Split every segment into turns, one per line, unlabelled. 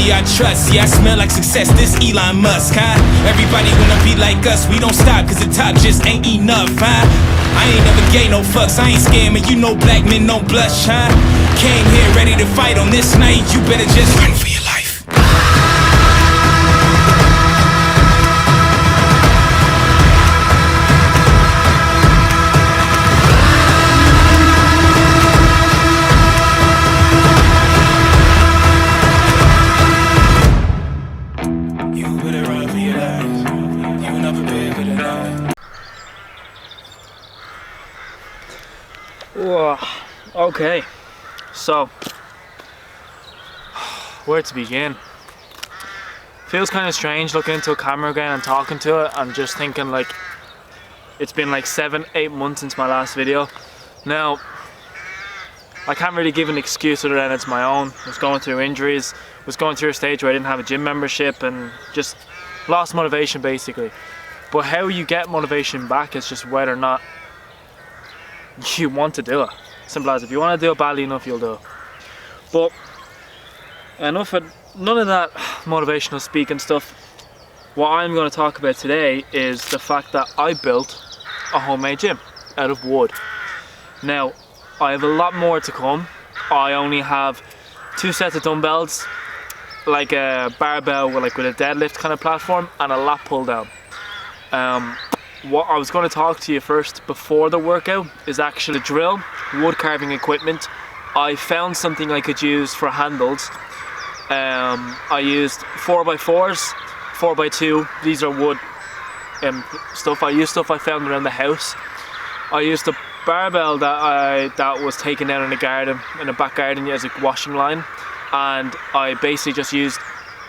Everybody I trust, yeah, I smell like success, this Elon Musk, huh? Everybody wanna be like us, we don't stop, cause the top just ain't enough, huh? I ain't never gave no fucks, I ain't scamming, you know black men don't blush, huh? Came here ready to fight on this night, you better just run for your life.
Whoa. Okay, so where to begin? Feels kind of strange looking into a camera again and talking to it and just thinking like it's been like 7-8 months since my last video. Now I can't really give an excuse other than it's my own. I was going through injuries, was going through a stage where I didn't have a gym membership and just lost motivation basically. But how you get motivation back is just whether or not you want to do it. Simple as, if you want to do it badly enough, you'll do it. But enough of none of that motivational speaking stuff. What I'm going to talk about today is the fact that I built a homemade gym out of wood. Now I have a lot more to come. I only have 2 sets of dumbbells, like a barbell with a deadlift kind of platform, and a lat pull down. What I was going to talk to you first before the workout is actually drill, wood carving equipment. I found something I could use for handles. I used 4x4s, 4x2. These are wood stuff. I used stuff I found around the house. I used a barbell that was taken down in the garden, in the back garden as a washing line, and I basically just used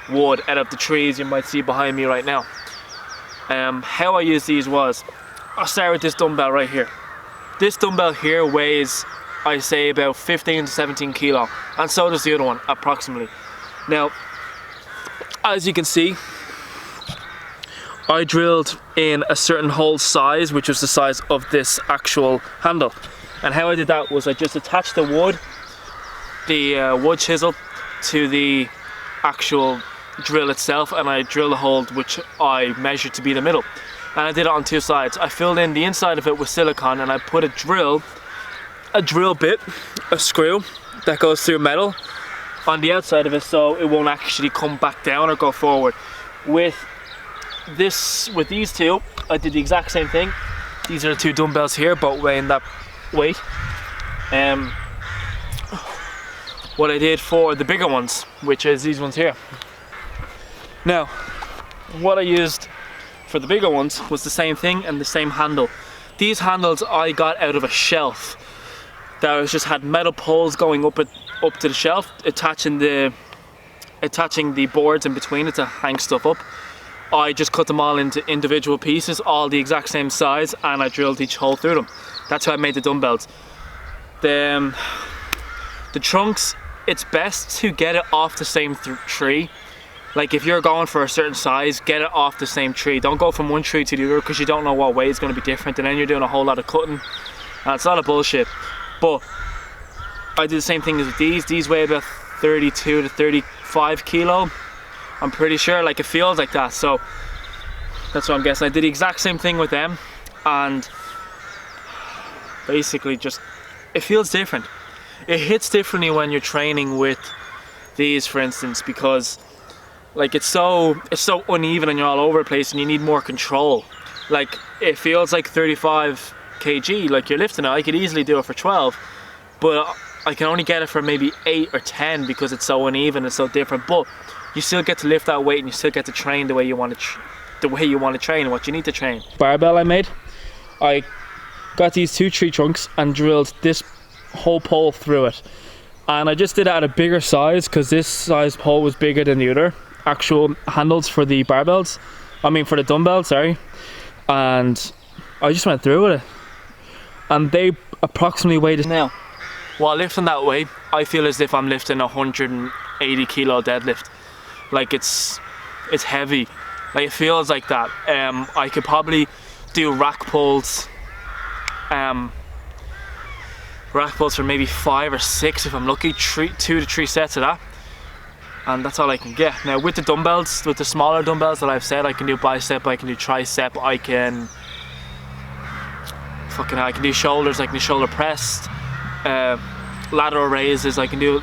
wood out of the trees you might see behind me right now. How I used these was, I'll start with this dumbbell right here. This dumbbell here weighs, I say, about 15 to 17 kilo, and so does the other one, approximately. Now, as you can see, I drilled in a certain hole size, which was the size of this actual handle. And how I did that was I just attached the wood chisel to the actual drill itself, and I drilled a hole which I measured to be the middle, and I did it on 2 sides. I filled in the inside of it with silicone, and I put a drill bit, a screw that goes through metal on the outside of it, so it won't actually come back down or go forward. With these two, I did the exact same thing. These are the 2 dumbbells here, both weighing that weight. What I did for the bigger ones, which is these ones here. Now, what I used for the bigger ones was the same thing and the same handle. These handles I got out of a shelf that just had metal poles going up to the shelf, attaching the boards in between it to hang stuff up. I just cut them all into individual pieces, all the exact same size, and I drilled each hole through them. That's how I made the dumbbells. The trunks, it's best to get it off the same tree. Like if you're going for a certain size, get it off the same tree. Don't go from one tree to the other, because you don't know what way it's going to be different, and then you're doing a whole lot of cutting, and it's a lot of bullshit. But I did the same thing as with these. These weigh about 32 to 35 kilo. I'm pretty sure, like, it feels like that, so that's what I'm guessing. I did the exact same thing with them, and basically just, it feels different. It hits differently when you're training with these, for instance, because like it's so uneven and you're all over the place, and you need more control. Like, it feels like 35 kg, like you're lifting it. I could easily do it for 12, but I can only get it for maybe 8 or 10 because it's so uneven and so different. But you still get to lift that weight, and you still get to train the way you want to train and what you need to train. Barbell I made, I got these 2 tree trunks and drilled this whole pole through it, and I just did it at a bigger size because this size pole was bigger than the other actual handles for the barbells, for the dumbbells, sorry. And I just went through with it, and they approximately weighed it. Now, while lifting that weight, I feel as if I'm lifting a 180 kilo deadlift. Like, it's heavy, like it feels like that. I could probably do rack pulls for maybe 5 or 6 if I'm lucky, 2 to 3 sets of that. and that's all I can get. Now with the dumbbells, with the smaller dumbbells that I've said, I can do bicep, I can do tricep, I can do shoulders, I can do shoulder press, lateral raises, I can do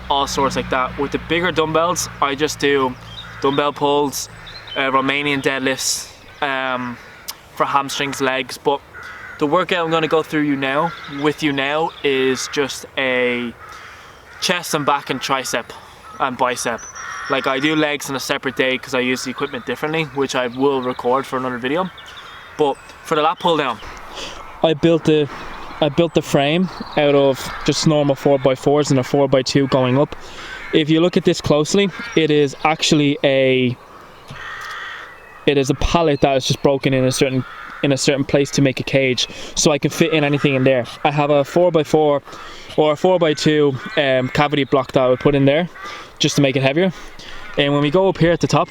all sorts like that. With the bigger dumbbells, I just do dumbbell pulls, Romanian deadlifts, for hamstrings, legs. But the workout I'm going to go through with you now is just a chest and back and tricep and bicep. Like, I do legs on a separate day because I use the equipment differently, which I will record for another video. But for the lat pull down, I built the frame out of just normal 4x4s and a 4x2 going up. If you look at this closely, it is actually a pallet that is just broken in a certain place to make a cage, so I can fit in anything in there. I have a 4x4 or a 4x2 cavity block that I would put in there just to make it heavier. And when we go up here at the top,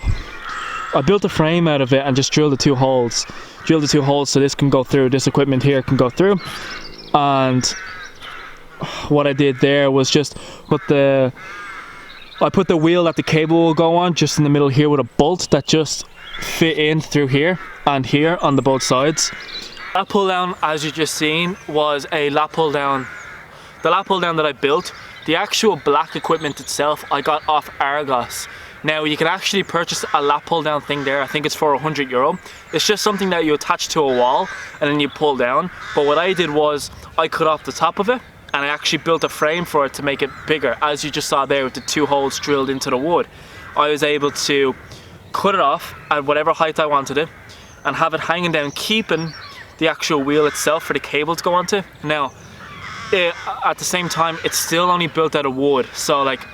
I built a frame out of it and just drilled the two holes so this can go through, this equipment here can go through. And what I did there was just I put the wheel that the cable will go on just in the middle here with a bolt that just fit in through here and here on the both sides. That pull down, as you just seen, was a lat pull down. The lat pull down that I built, the actual black equipment itself, I got off Argos. Now you can actually purchase a lat pull down thing there. I think it's for €100. It's just something that you attach to a wall and then you pull down. But what I did was I cut off the top of it and I actually built a frame for it to make it bigger. As you just saw there with the two holes drilled into the wood, I was able to cut it off at whatever height I wanted it and have it hanging down, keeping the actual wheel itself for the cable to go onto. Now, at the same time, it's still only built out of wood. So like,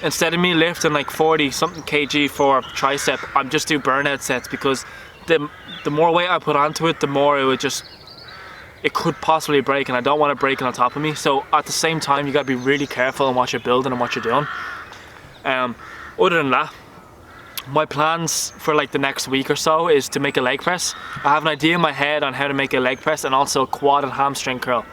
instead of me lifting like 40 something kg for tricep, I'm just do burnout sets, because the more weight I put onto it, the more it could possibly break, and I don't want it breaking on top of me. So at the same time, you gotta be really careful on what you're building and what you're doing. Other than that, my plans for like the next week or so is to make a leg press. I have an idea in my head on how to make a leg press and also a quad and hamstring curl.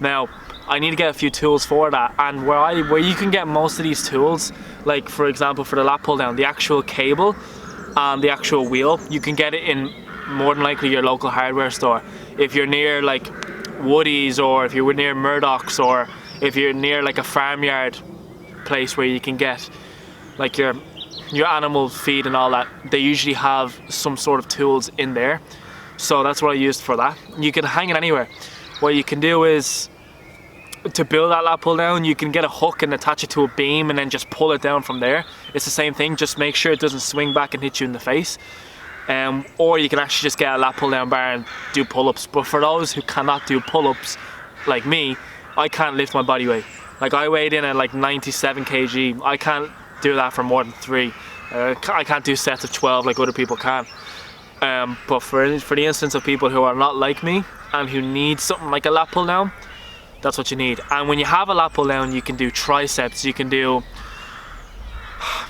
Now, I need to get a few tools for that, and where you can get most of these tools, like for example for the lat pull down, the actual cable and the actual wheel, you can get it in more than likely your local hardware store. If you're near like Woody's, or if you're near Murdoch's, or if you're near like a farmyard place where you can get like your animal feed and all that, they usually have some sort of tools in there. So that's what I used for that. You can hang it anywhere. What you can do is, to build that lat pull down, you can get a hook and attach it to a beam and then just pull it down from there. It's the same thing, just make sure it doesn't swing back and hit you in the face. Or you can actually just get a lat pull down bar and do pull-ups. But for those who cannot do pull-ups, like me, I can't lift my body weight. Like, I weighed in at like 97 kg. I can't do that for more than 3. I can't do sets of 12 like other people can. But for the instance of people who are not like me and who need something like a lat pull down, that's what you need. And when you have a lat pull down, you can do triceps, you can do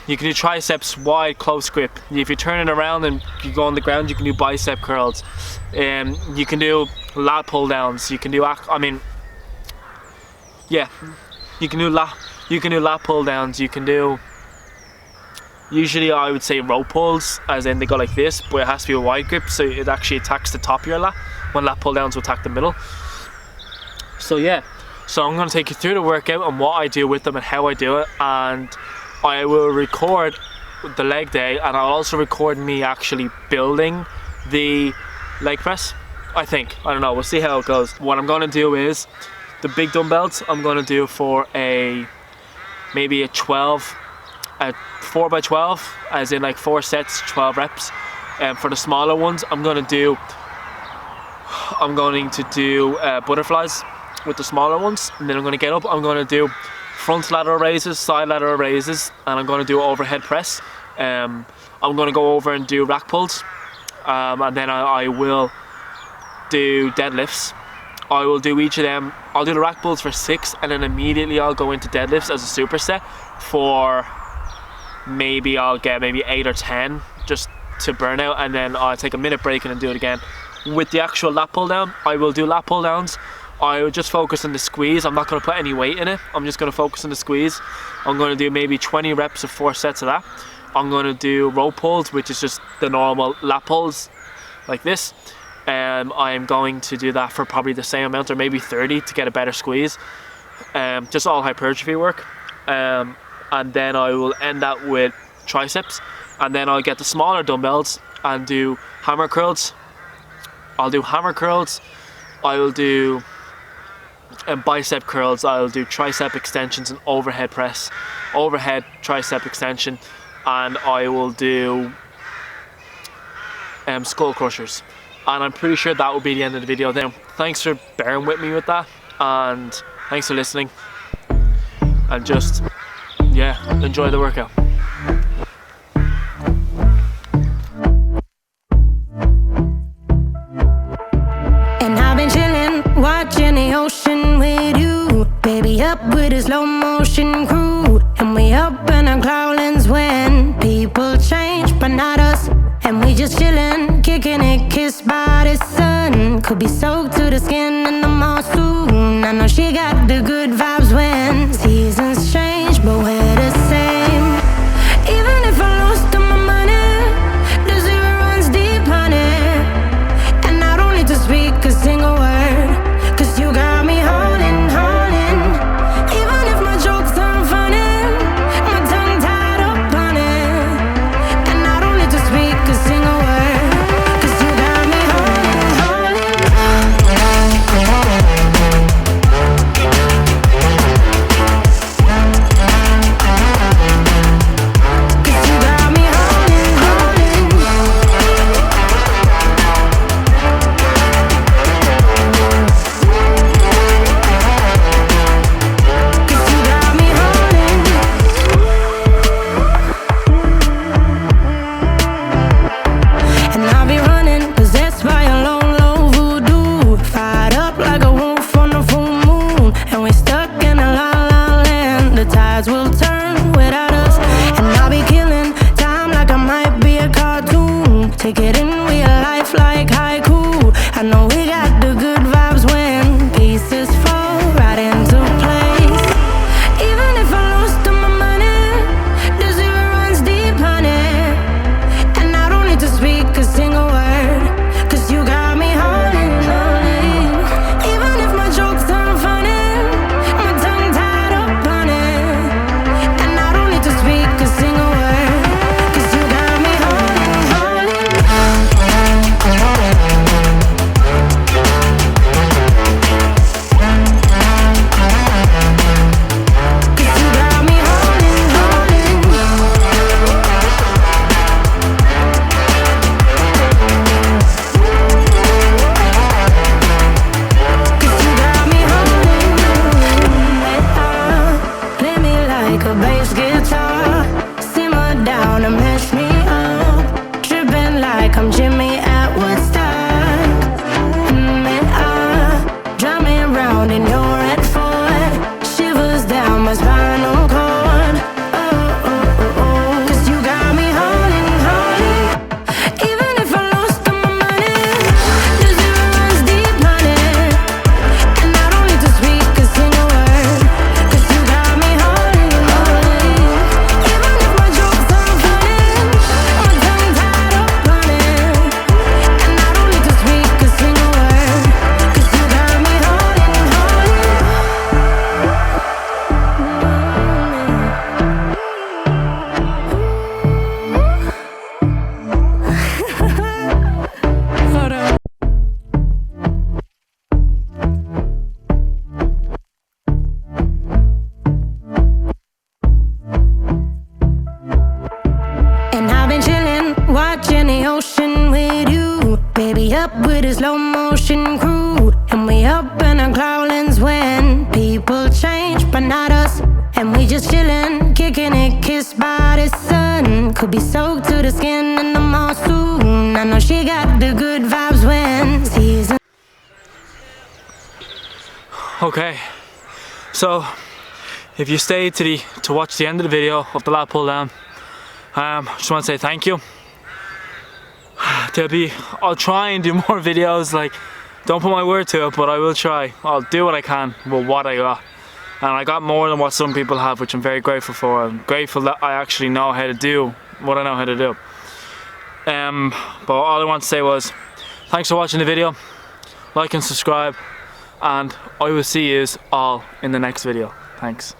triceps wide, close grip. If you turn it around and you go on the ground, you can do bicep curls. You can do lat pull downs, you can do, you can do lat pull downs, you can do, usually I would say rope pulls, as in they go like this, but it has to be a wide grip, so it actually attacks the top of your lat, when lat pull downs will attack the middle. So yeah, so I'm going to take you through the workout and what I do with them and how I do it, and I will record the leg day, and I'll also record me actually building the leg press, I think. I don't know, we'll see how it goes. What I'm going to do is, the big dumbbells I'm going to do for maybe a 4x12, as in like 4 sets, 12 reps. And for the smaller ones, I'm going to do butterflies with the smaller ones, and then I'm going to get up, I'm going to do front lateral raises, side lateral raises, and I'm going to do overhead press. I'm going to go over and do rack pulls, and then I will do deadlifts. I will do each of them. I'll do the rack pulls for 6, and then immediately I'll go into deadlifts as a superset for maybe I'll get maybe 8 or 10 just to burn out, and then I'll take a minute break and then do it again. With the actual lat pull down, I will do lat pull downs I would just focus on the squeeze. I'm not going to put any weight in it. I'm just going to focus on the squeeze. I'm going to do maybe 20 reps of 4 sets of that. I'm going to do rope pulls, which is just the normal lat pulls like this. I'm going to do that for probably the same amount, or maybe 30 to get a better squeeze. Just all hypertrophy work. And then I will end that with triceps. And then I'll get the smaller dumbbells and do hammer curls. I'll do hammer curls. I will do bicep curls. I'll do tricep extensions and overhead press, overhead tricep extension, and I will do skull crushers. And I'm pretty sure that will be the end of the video then. Thanks for bearing with me with that, and thanks for listening, and just, yeah, enjoy the workout.
Watching the ocean with you, baby, up with a slow motion crew. And we up in our cloudlands when people change, but not us. And we just chillin', kicking it, kissed by the sun. Could be soaked to the skin in the monsoon. I know she got the good vibes when seasons change, but we're the same. Even if I lost all my money, the zero runs deep, honey. And I don't need to speak a single word, 'cause you got me holding, holding. Even if my jokes aren't funny, my tongue tied up on it. And I don't need to speak a single word, 'cause you got me holding, holding. 'Cause you got me holding, holding. And I'll be running, possessed by a low, low voodoo. Fired up like a wolf on the full moon. And we're stuck in a la la land. The tides will turn without us. And I'll be killing time like I might be a cartoon. Take it in real life like haiku. I know we got the good vibes when pieces fall right into place. Even if I lost all my money, the zero runs deep, honey. And I don't need to speak a single word, 'cause you got me holding, holding. Even if my jokes aren't funny, my tongue tied up on it. And I don't need to speak a single word, 'cause you got me holding, holding. 'Cause you got me holding, holding. Play me like a bass guitar, simmer down and mash me up, tripping like I'm Jimmy at Woodstock. Drive me around in your red Ford, shivers down my spinal cord. Oh, oh, oh, oh. 'Cause you got me holding, holding. Even if I lost all my money, the zero runs deep, honey. And I don't need to speak a single word, 'cause you got me holding, holding. Even if my jokes aren't funny, my tongue tied up on it. And I don't need to speak a single word, 'cause you got me holding, holding. Hold on. And I've been chillin', watching the ocean with you, baby, up with a slow motion crew. And we up in our cloudlands when people change, but not us. And we just chillin', kicking it, kissed by the sun. Could be soaked to the skin in the monsoon. I know she got the good vibes when seasons.
Okay, so if you stayed to watch the end of the video of the lat pull down, just want to say thank you. I'll try and do more videos like Don't put my word to it, but I will try. I'll do what I can with what I got. And I got more than what some people have, which I'm very grateful for. I'm grateful that I actually know how to do what I know how to do. But all I want to say was, thanks for watching the video. Like and subscribe. And I will see you all in the next video. Thanks.